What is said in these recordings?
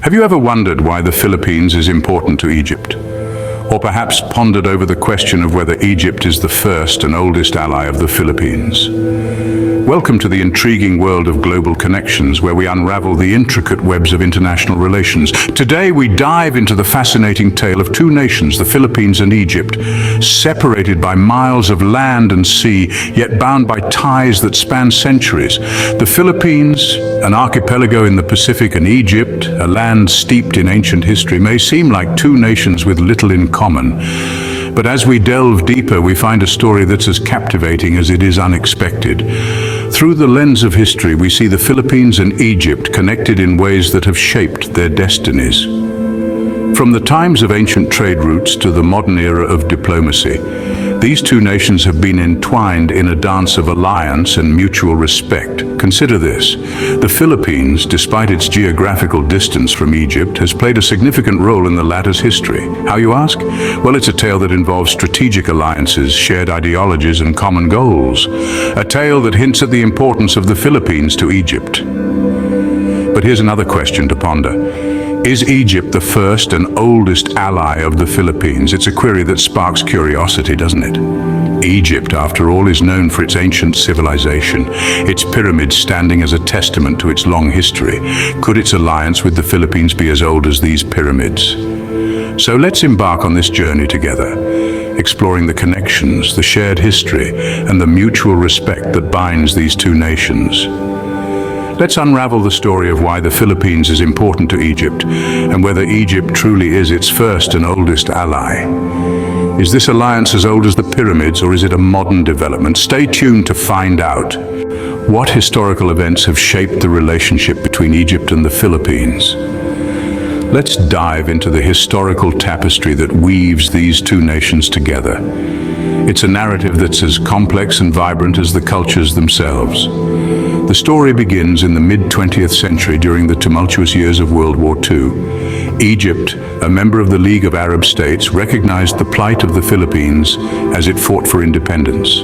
Have you ever wondered why the Philippines is important to Egypt? Or perhaps pondered over the question of whether Egypt is the first and oldest ally of the Philippines? Welcome to the intriguing world of global connections, where we unravel the intricate webs of international relations. Today we dive into the fascinating tale of two nations, the Philippines and Egypt, separated by miles of land and sea, yet bound by ties that span centuries. The Philippines, an archipelago in the Pacific, and Egypt, a land steeped in ancient history, may seem like two nations with little in common. But as we delve deeper, we find a story that's as captivating as it is unexpected. Through the lens of history, we see the Philippines and Egypt connected in ways that have shaped their destinies. From the times of ancient trade routes to the modern era of diplomacy, these two nations have been entwined in a dance of alliance and mutual respect. Consider this: the Philippines, despite its geographical distance from Egypt, has played a significant role in the latter's history. How, you ask? Well, it's a tale that involves strategic alliances, shared ideologies, and common goals. A tale that hints at the importance of the Philippines to Egypt. But here's another question to ponder. Is Egypt the first and oldest ally of the Philippines? It's a query that sparks curiosity, doesn't it? Egypt, after all, is known for its ancient civilization, its pyramids standing as a testament to its long history. Could its alliance with the Philippines be as old as these pyramids? So let's embark on this journey together, exploring the connections, the shared history, and the mutual respect that binds these two nations. Let's unravel the story of why the Philippines is important to Egypt, and whether Egypt truly is its first and oldest ally. Is this alliance as old as the pyramids, or is it a modern development? Stay tuned to find out. What historical events have shaped the relationship between Egypt and the Philippines? Let's dive into the historical tapestry that weaves these two nations together. It's a narrative that's as complex and vibrant as the cultures themselves. The story begins in the mid-20th century during the tumultuous years of World War II. Egypt, a member of the League of Arab States, recognized the plight of the Philippines as it fought for independence.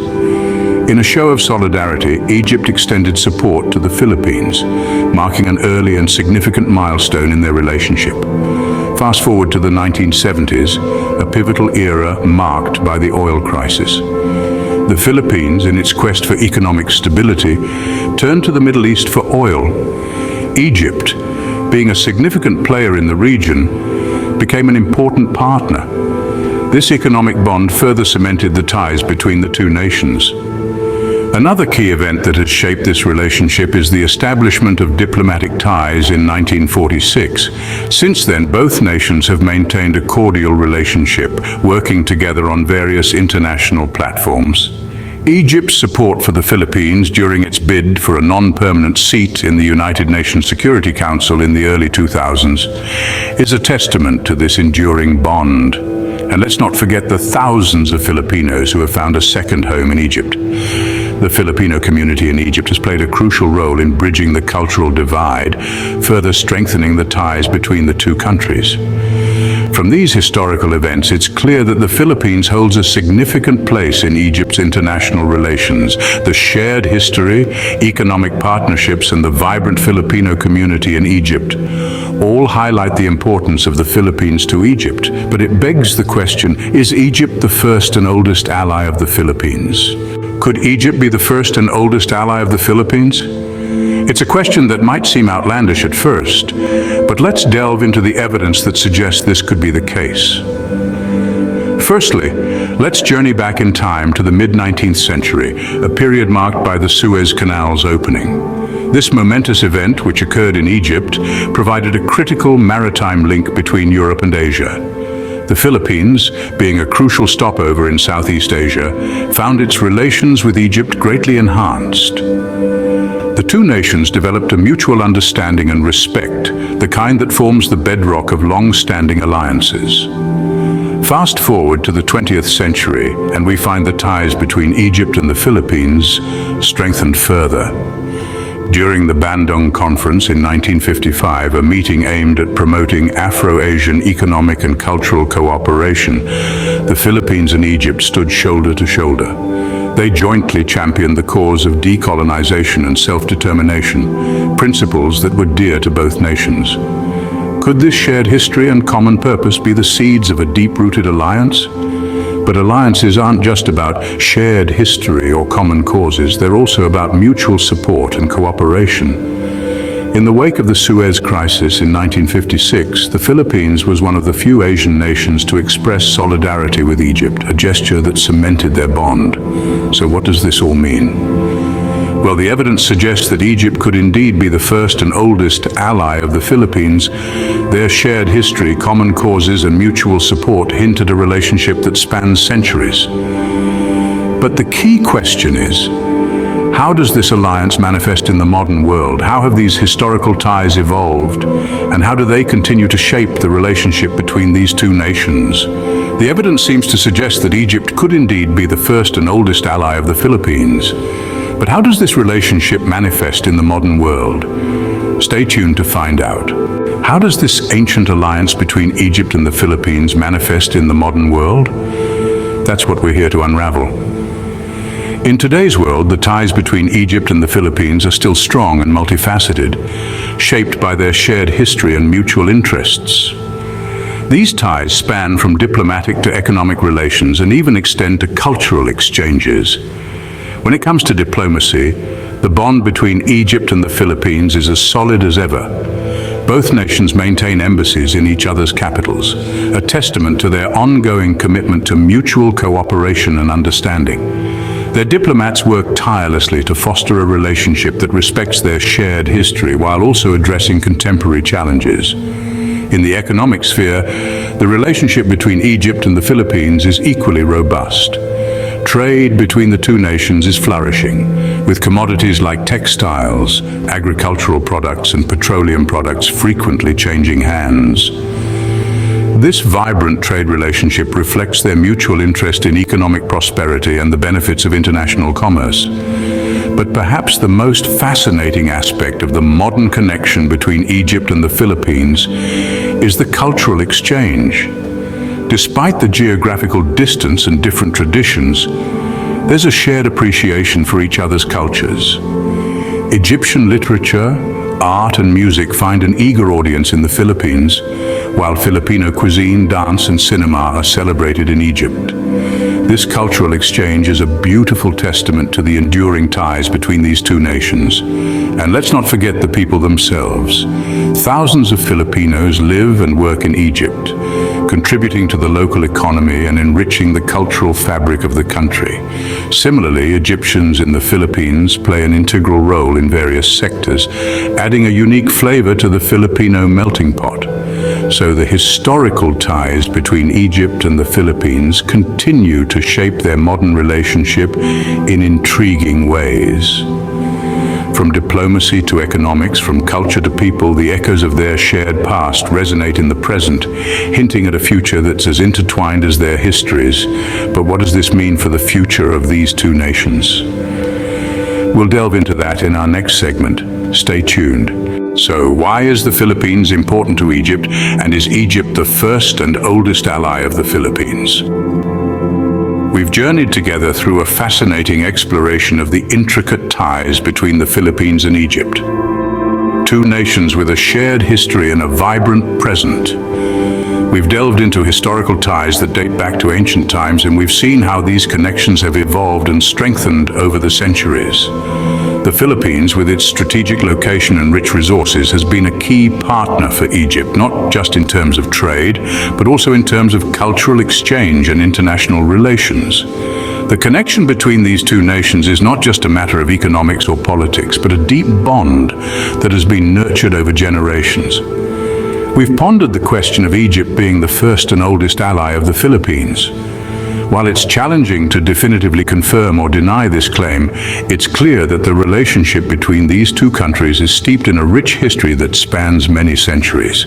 In a show of solidarity, Egypt extended support to the Philippines, marking an early and significant milestone in their relationship. Fast forward to the 1970s, a pivotal era marked by the oil crisis. The Philippines, in its quest for economic stability, turned to the Middle East for oil. Egypt, being a significant player in the region, became an important partner. This economic bond further cemented the ties between the two nations. Another key event that has shaped this relationship is the establishment of diplomatic ties in 1946. Since then, both nations have maintained a cordial relationship, working together on various international platforms. Egypt's support for the Philippines during its bid for a non-permanent seat in the United Nations Security Council in the early 2000s is a testament to this enduring bond. And let's not forget the thousands of Filipinos who have found a second home in Egypt. The Filipino community in Egypt has played a crucial role in bridging the cultural divide, further strengthening the ties between the two countries. From these historical events, it's clear that the Philippines holds a significant place in Egypt's international relations. The shared history, economic partnerships, and the vibrant Filipino community in Egypt all highlight the importance of the Philippines to Egypt. But it begs the question, is Egypt the first and oldest ally of the Philippines? Could Egypt be the first and oldest ally of the Philippines? It's a question that might seem outlandish at first, but let's delve into the evidence that suggests this could be the case. Firstly, let's journey back in time to the mid-19th century, a period marked by the Suez Canal's opening. This momentous event, which occurred in Egypt, provided a critical maritime link between Europe and Asia. The Philippines, being a crucial stopover in Southeast Asia, found its relations with Egypt greatly enhanced. The two nations developed a mutual understanding and respect, the kind that forms the bedrock of long-standing alliances. Fast forward to the 20th century, and we find the ties between Egypt and the Philippines strengthened further. During the Bandung Conference in 1955, a meeting aimed at promoting Afro-Asian economic and cultural cooperation, the Philippines and Egypt stood shoulder to shoulder. They jointly championed the cause of decolonization and self-determination, principles that were dear to both nations. Could this shared history and common purpose be the seeds of a deep-rooted alliance? But alliances aren't just about shared history or common causes, they're also about mutual support and cooperation. In the wake of the Suez Crisis in 1956, the Philippines was one of the few Asian nations to express solidarity with Egypt, a gesture that cemented their bond. So what does this all mean? Well, the evidence suggests that Egypt could indeed be the first and oldest ally of the Philippines. Their shared history, common causes, and mutual support hint at a relationship that spans centuries. But the key question is, how does this alliance manifest in the modern world? How have these historical ties evolved? And how do they continue to shape the relationship between these two nations? The evidence seems to suggest that Egypt could indeed be the first and oldest ally of the Philippines. But how does this relationship manifest in the modern world? Stay tuned to find out. How does this ancient alliance between Egypt and the Philippines manifest in the modern world? That's what we're here to unravel. In today's world, the ties between Egypt and the Philippines are still strong and multifaceted, shaped by their shared history and mutual interests. These ties span from diplomatic to economic relations and even extend to cultural exchanges. When it comes to diplomacy, the bond between Egypt and the Philippines is as solid as ever. Both nations maintain embassies in each other's capitals, a testament to their ongoing commitment to mutual cooperation and understanding. Their diplomats work tirelessly to foster a relationship that respects their shared history while also addressing contemporary challenges. In the economic sphere, the relationship between Egypt and the Philippines is equally robust. Trade between the two nations is flourishing, with commodities like textiles, agricultural products, and petroleum products frequently changing hands. This vibrant trade relationship reflects their mutual interest in economic prosperity and the benefits of international commerce. But perhaps the most fascinating aspect of the modern connection between Egypt and the Philippines is the cultural exchange. Despite the geographical distance and different traditions, there's a shared appreciation for each other's cultures. Egyptian literature, art, and music find an eager audience in the Philippines, while Filipino cuisine, dance, and cinema are celebrated in Egypt. This cultural exchange is a beautiful testament to the enduring ties between these two nations. And let's not forget the people themselves. Thousands of Filipinos live and work in Egypt, contributing to the local economy and enriching the cultural fabric of the country. Similarly, Egyptians in the Philippines play an integral role in various sectors, adding a unique flavor to the Filipino melting pot. So the historical ties between Egypt and the Philippines continue to shape their modern relationship in intriguing ways. From diplomacy to economics, from culture to people, the echoes of their shared past resonate in the present, hinting at a future that's as intertwined as their histories. But what does this mean for the future of these two nations? We'll delve into that in our next segment. Stay tuned. So, why is the Philippines important to Egypt, and is Egypt the first and oldest ally of the Philippines? We've journeyed together through a fascinating exploration of the intricate ties between the Philippines and Egypt. Two nations with a shared history and a vibrant present. We've delved into historical ties that date back to ancient times, and we've seen how these connections have evolved and strengthened over the centuries. The Philippines, with its strategic location and rich resources, has been a key partner for Egypt, not just in terms of trade, but also in terms of cultural exchange and international relations. The connection between these two nations is not just a matter of economics or politics, but a deep bond that has been nurtured over generations. We've pondered the question of Egypt being the first and oldest ally of the Philippines. While it's challenging to definitively confirm or deny this claim, it's clear that the relationship between these two countries is steeped in a rich history that spans many centuries.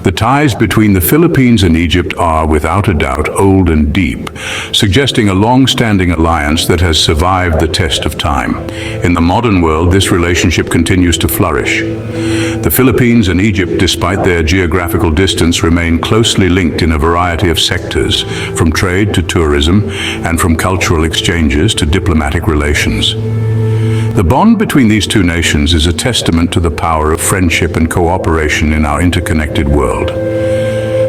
The ties between the Philippines and Egypt are, without a doubt, old and deep, suggesting a long-standing alliance that has survived the test of time. In the modern world, this relationship continues to flourish. The Philippines and Egypt, despite their geographical distance, remain closely linked in a variety of sectors, from trade to tourism, and from cultural exchanges to diplomatic relations. The bond between these two nations is a testament to the power of friendship and cooperation in our interconnected world.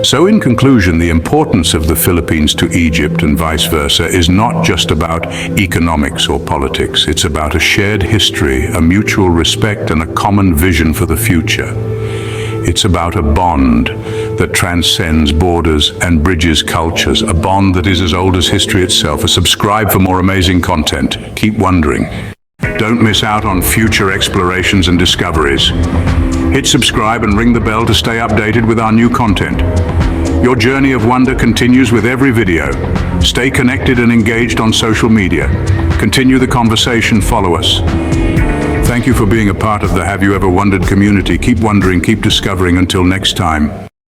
So in conclusion, the importance of the Philippines to Egypt and vice versa is not just about economics or politics. It's about a shared history, a mutual respect, and a common vision for the future. It's about a bond that transcends borders and bridges cultures, a bond that is as old as history itself. Subscribe for more amazing content. Keep wondering. Don't miss out on future explorations and discoveries. Hit subscribe and ring the bell to stay updated with our new content. Your journey of wonder continues with every video. Stay connected and engaged on social media. Continue the conversation, follow us. Thank you for being a part of the Have You Ever Wondered community. Keep wondering, keep discovering. Until next time.